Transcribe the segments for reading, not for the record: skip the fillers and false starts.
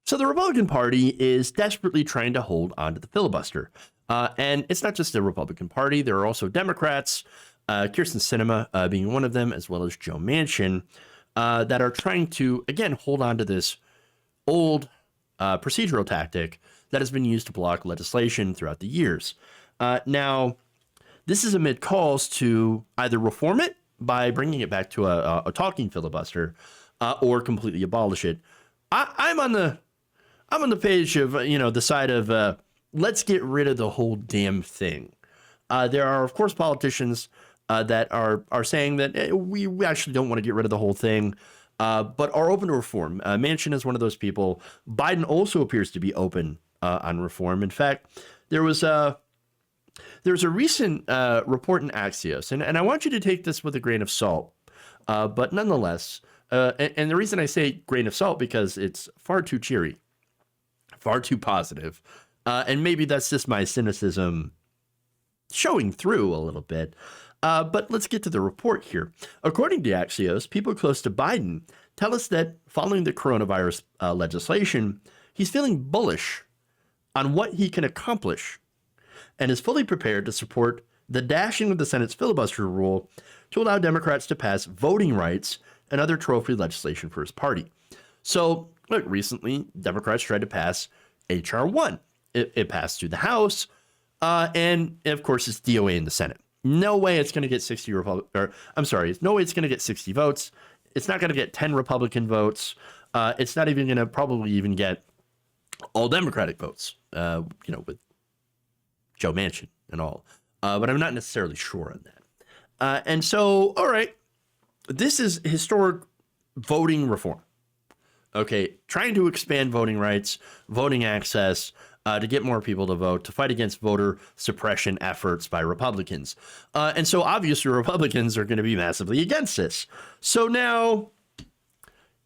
So the Republican Party is desperately trying to hold on to the filibuster. And it's not just the Republican Party. There are also Democrats, Kirsten Sinema being one of them, as well as Joe Manchin, that are trying to, again, hold on to this old procedural tactic that has been used to block legislation throughout the years. Now, this is amid calls to either reform it by bringing it back to a talking filibuster or completely abolish it. I'm on the page of, the side of let's get rid of the whole damn thing. There are, of course, politicians that are saying that we actually don't want to get rid of the whole thing, but are open to reform. Manchin is one of those people. Biden also appears to be open on reform. In fact, there was a recent report in Axios, and I want you to take this with a grain of salt, but nonetheless, and the reason I say grain of salt because it's far too cheery, far too positive, and maybe that's just my cynicism showing through a little bit. But let's get to the report here. According to Axios, people close to Biden tell us that following the coronavirus legislation, he's feeling bullish on what he can accomplish and is fully prepared to support the dashing of the Senate's filibuster rule to allow Democrats to pass voting rights and other trophy legislation for his party. So, look, recently, Democrats tried to pass H.R. 1. It passed through the House, and of course, it's DOA in the Senate. No way it's going to get 60 no way it's going to get 60 votes. It's not going to get 10 Republican votes. It's not even going to probably even get all Democratic votes, with Joe Manchin and all. But I'm not necessarily sure on that. And so, all right, this is historic voting reform. Okay, trying to expand voting rights, voting access, to get more people to vote, to fight against voter suppression efforts by Republicans. And so obviously Republicans are going to be massively against this. So now,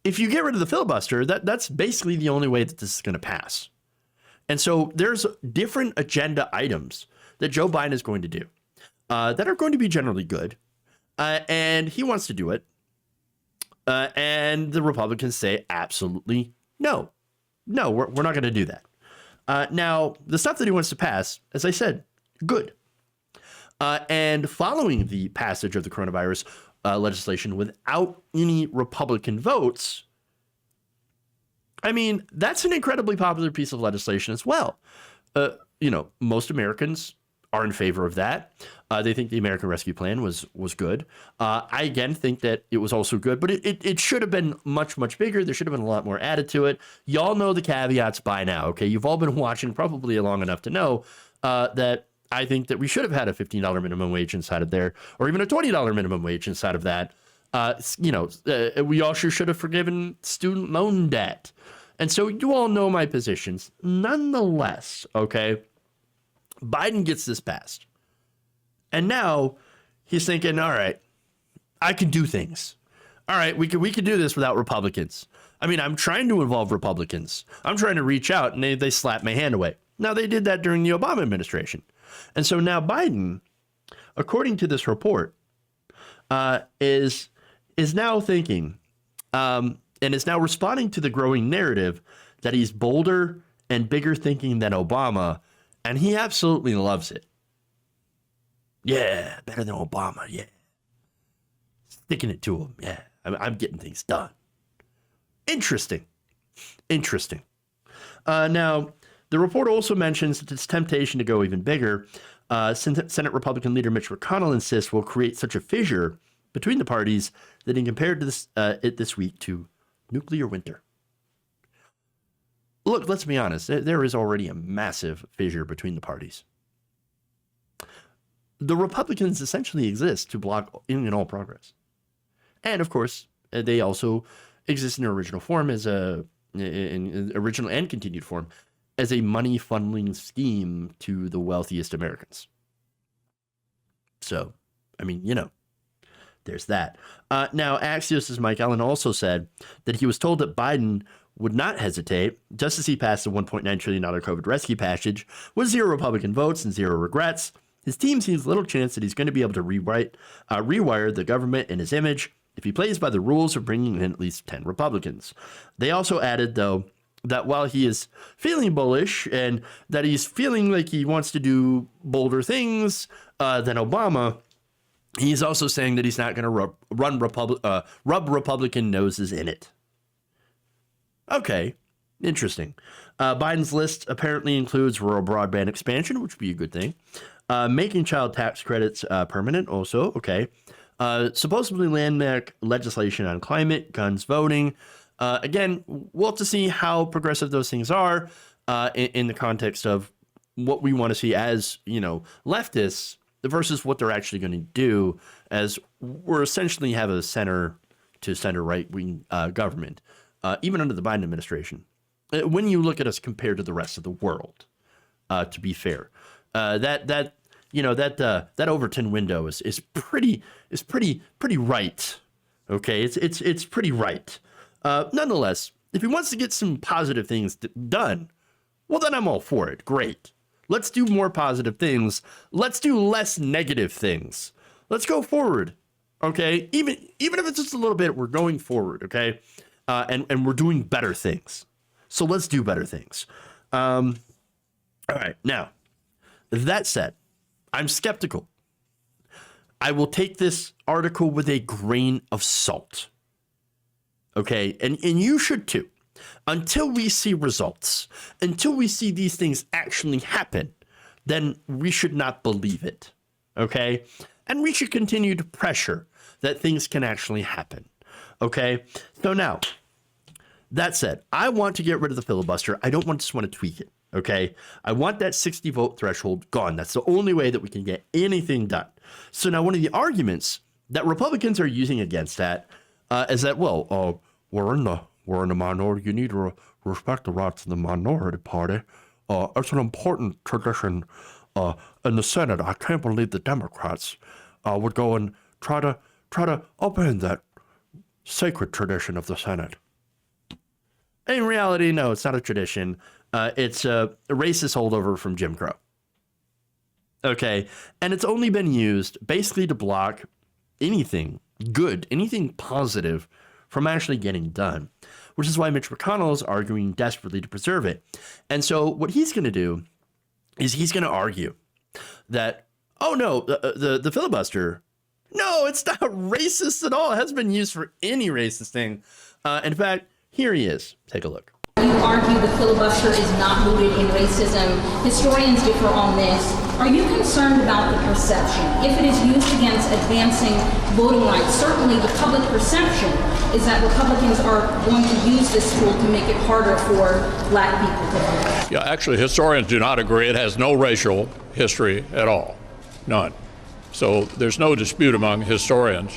if you get rid of the filibuster, that's basically the only way that this is going to pass. And so there's different agenda items that Joe Biden is going to do that are going to be generally good. And he wants to do it. And the Republicans say, absolutely no. No, we're not going to do that. Now, the stuff that he wants to pass, as I said, good. And following the passage of the coronavirus legislation without any Republican votes, I mean, that's an incredibly popular piece of legislation as well. Most Americans are in favor of that. They think the American Rescue Plan was good. I, again, think that it was also good, but it should have been much, much bigger. There should have been a lot more added to it. Y'all know the caveats by now, okay? You've all been watching probably long enough to know that I think that we should have had a $15 minimum wage inside of there, or even a $20 minimum wage inside of that. We also should have forgiven student loan debt. And so you all know my positions. Nonetheless, okay, Biden gets this passed. And now he's thinking, all right, I can do things. All right, we could do this without Republicans. I mean, I'm trying to involve Republicans. I'm trying to reach out, and they slap my hand away. Now, they did that during the Obama administration. And so now Biden, according to this report, is now thinking and is now responding to the growing narrative that he's bolder and bigger thinking than Obama, and he absolutely loves it. Yeah, better than Obama, yeah. Sticking it to him, yeah. I'm getting things done. Interesting. Now, the report also mentions that its temptation to go even bigger, Senate Republican leader Mitch McConnell insists will create such a fissure between the parties that he compared to this week to nuclear winter. Look, let's be honest. There is already a massive fissure between the parties. The Republicans essentially exist to block any and all progress. And of course, they also exist in their original form in original and continued form as a money funneling scheme to the wealthiest Americans. So, I mean, there's that. Now, Axios' Mike Allen also said that he was told that Biden would not hesitate just as he passed the $1.9 trillion COVID rescue package with 0 Republican votes and 0 regrets. His team sees little chance that he's going to be able to rewire the government in his image if he plays by the rules of bringing in at least 10 Republicans. They also added, though, that while he is feeling bullish and that he's feeling like he wants to do bolder things than Obama, he's also saying that he's not going to rub Republican noses in it. Okay, interesting. Biden's list apparently includes rural broadband expansion, which would be a good thing. Making child tax credits permanent, also, okay. Supposedly landmark legislation on climate, guns, voting. Again, we'll have to see how progressive those things are in the context of what we want to see as, leftists versus what they're actually going to do, as we're essentially have a center to center right-wing government, even under the Biden administration. When you look at us compared to the rest of the world, to be fair, that Overton window is pretty right. Okay, it's pretty right. Nonetheless, if he wants to get some positive things done, well, then I'm all for it. Great. Let's do more positive things. Let's do less negative things. Let's go forward. Okay, even if it's just a little bit, we're going forward. Okay, and we're doing better things. So let's do better things. All right. Now, that said, I'm skeptical. I will take this article with a grain of salt. Okay, and you should too. Until we see results, until we see these things actually happen, then we should not believe it. Okay, and we should continue to pressure that things can actually happen. Okay, so now, that said, I want to get rid of the filibuster. I don't just want to tweak it. Okay, I want that 60 vote threshold gone. That's the only way that we can get anything done. So now one of the arguments that Republicans are using against that is that, well, we're in the minority. You need to respect the rights of the minority party. It's an important tradition in the Senate. I can't believe the Democrats would go and try to upend that sacred tradition of the Senate. In reality, no, it's not a tradition. It's a racist holdover from Jim Crow. Okay, and it's only been used basically to block anything good, anything positive from actually getting done, which is why Mitch McConnell is arguing desperately to preserve it. And so what he's going to do is he's going to argue that, oh no, the filibuster, no, it's not racist at all. It hasn't been used for any racist thing. In fact, here he is. Take a look. You argue the filibuster is not rooted in racism. Historians differ on this. Are you concerned about the perception? If it is used against advancing voting rights, certainly the public perception is that Republicans are going to use this tool to make it harder for black people to vote. Yeah, actually, historians do not agree. It has no racial history at all. None. So there's no dispute among historians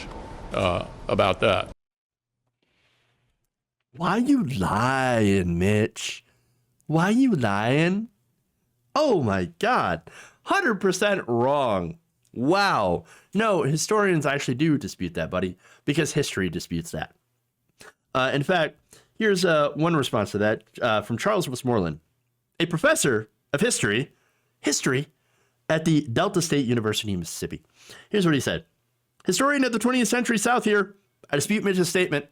about that. Why you lying, Mitch? Why you lying? Oh my God, 100% wrong. Wow. No, historians actually do dispute that, buddy, because history disputes that. In fact, here's one response to that from Charles Westmoreland, a professor of history at the Delta State University in Mississippi. Here's what he said. Historian of the 20th century South here, I dispute Mitch's statement.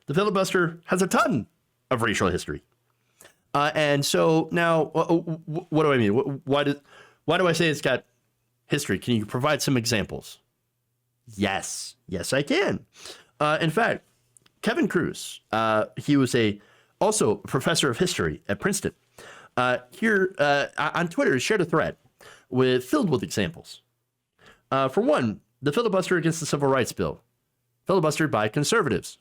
The filibuster has a ton of racial history. And so now, what do I mean? Why do I say it's got history? Can you provide some examples? Yes, I can. In fact, Kevin Cruz, he was also a professor of history at Princeton. Here on Twitter, he shared a thread filled with examples. For one, the filibuster against the Civil Rights Bill, filibustered by conservatives.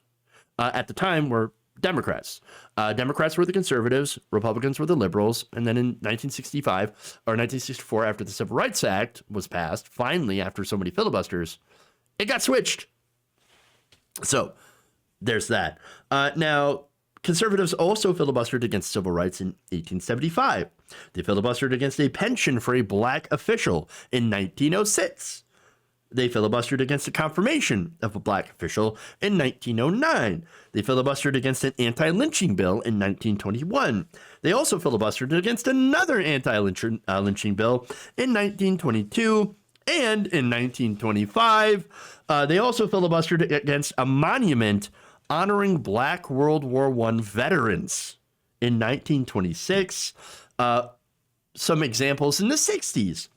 At the time were Democrats. Democrats were the conservatives, Republicans were the liberals, and then in 1965 or 1964, after the Civil Rights Act was passed, finally, after so many filibusters, it got switched. So there's that. Now, conservatives also filibustered against civil rights in 1875. They filibustered against a pension for a black official in 1906. They filibustered against the confirmation of a black official in 1909. They filibustered against an anti-lynching bill in 1921. They also filibustered against another anti-lynching bill in 1922. And in 1925, they also filibustered against a monument honoring Black World War I veterans in 1926. Some examples in the 60s.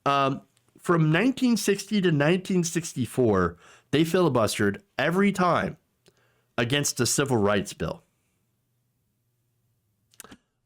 From 1960 to 1964, they filibustered every time against the Civil Rights Bill.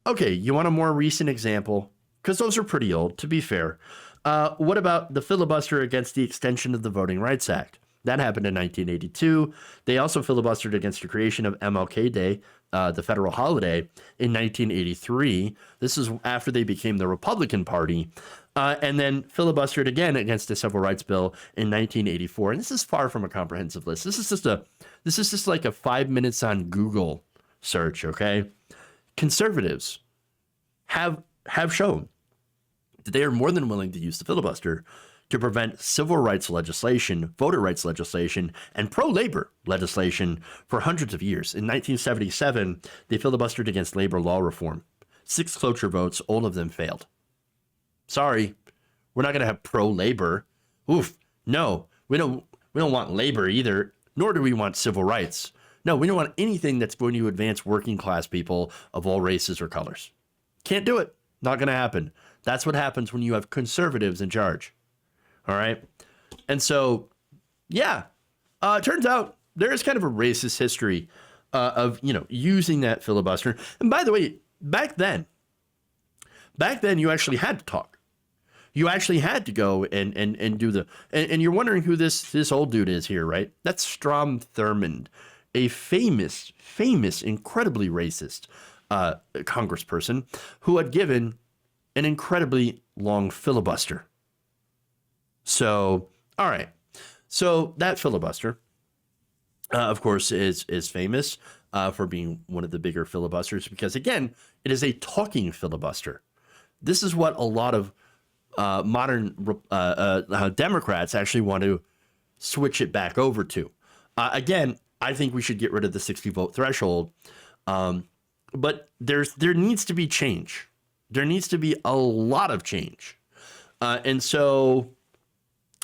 Okay, you want a more recent example? Because those are pretty old, to be fair. What about the filibuster against the extension of the Voting Rights Act? That happened in 1982. They also filibustered against the creation of MLK Day, the federal holiday, in 1983. This is after they became the Republican Party. And then filibustered again against the Civil Rights Bill in 1984. And this is far from a comprehensive list. This is just like a 5 minutes on Google search, okay? Conservatives have shown that they are more than willing to use the filibuster to prevent civil rights legislation, voter rights legislation, and pro-labor legislation for hundreds of years. In 1977, they filibustered against labor law reform. 6 cloture votes, all of them failed. Sorry, we're not going to have pro-labor. Oof, no, we don't want labor either, nor do we want civil rights. No, we don't want anything that's going to advance working class people of all races or colors. Can't do it. Not going to happen. That's what happens when you have conservatives in charge. All right. And so, yeah, it turns out there is kind of a racist history of, using that filibuster. And by the way, back then you actually had to talk. You actually had to go and do and you're wondering who this old dude is here, right? That's Strom Thurmond, a famous, incredibly racist congressperson who had given an incredibly long filibuster. So, all right. So that filibuster, of course, is famous for being one of the bigger filibusters because, again, it is a talking filibuster. This is what a lot of modern Democrats actually want to switch it back over to. Again, I think we should get rid of the 60 vote threshold, but there needs to be change. There needs to be a lot of change. And so,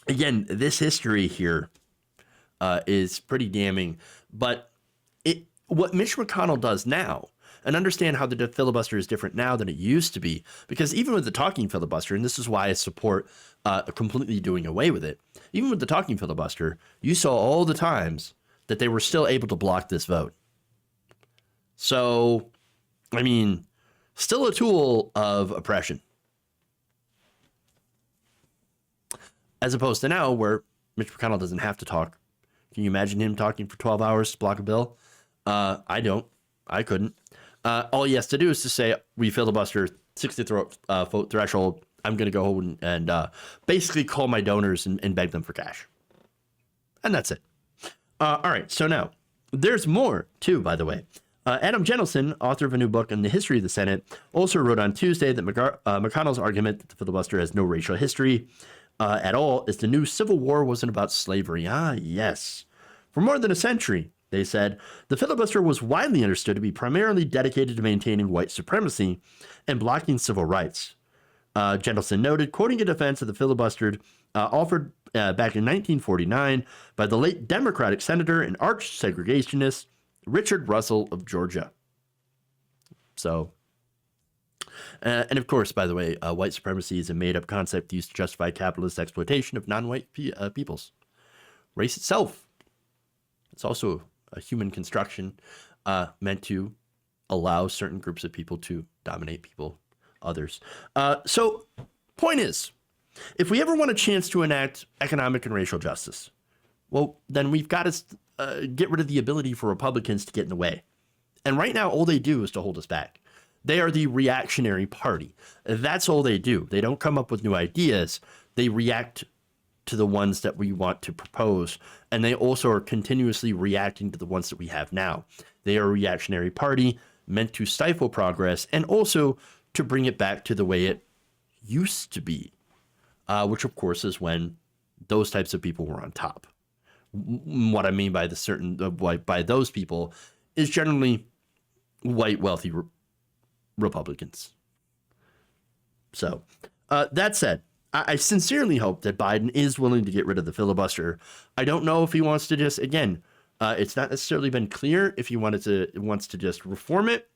again, this history here is pretty damning. But what Mitch McConnell does now, and understand how the filibuster is different now than it used to be, because even with the talking filibuster, and this is why I support completely doing away with it, even with the talking filibuster, you saw all the times that they were still able to block this vote. So, I mean, still a tool of oppression. As opposed to now where Mitch McConnell doesn't have to talk. Can you imagine him talking for 12 hours to block a bill? I don't. I couldn't. All he has to do is to say, we filibuster 60 vote threshold. I'm going to go home and basically call my donors and beg them for cash. And that's it. All right. So now there's more too, by the way. Adam Jentelson, author of a new book on the history of the Senate, also wrote on Tuesday that McConnell's argument that the filibuster has no racial history at all is the new Civil War wasn't about slavery. Ah, yes. For more than a century, they said, the filibuster was widely understood to be primarily dedicated to maintaining white supremacy and blocking civil rights. Jentelson noted, quoting a defense of the filibuster offered back in 1949 by the late Democratic senator and arch segregationist Richard Russell of Georgia. So, and of course, by the way, white supremacy is a made-up concept used to justify capitalist exploitation of non-white peoples. Race itself, it's also a human construction meant to allow certain groups of people to dominate others. So, point is, if we ever want a chance to enact economic and racial justice, well, then we've got to get rid of the ability for Republicans to get in the way. And right now, all they do is to hold us back. They are the reactionary party. That's all they do. They don't come up with new ideas. They react to the ones that we want to propose. And they also are continuously reacting to the ones that we have now. They are a reactionary party meant to stifle progress and also to bring it back to the way it used to be, which, of course, is when those types of people were on top. What I mean by by those people is generally white, wealthy Republicans. So that said, I sincerely hope that Biden is willing to get rid of the filibuster. I don't know if he wants to just, again, It's not necessarily been clear if he wants to just reform it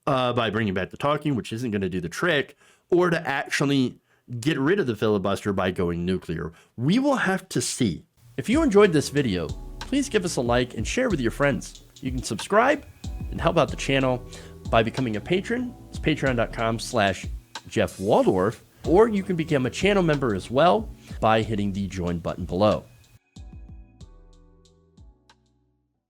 by bringing back the talking, which isn't going to do the trick, or to actually get rid of the filibuster by going nuclear. We will have to see. If you enjoyed this video, please give us a like and share with your friends. You can subscribe and help out the channel by becoming a patron. It's patreon.com/Jeff Waldorf, or you can become a channel member as well by hitting the join button below.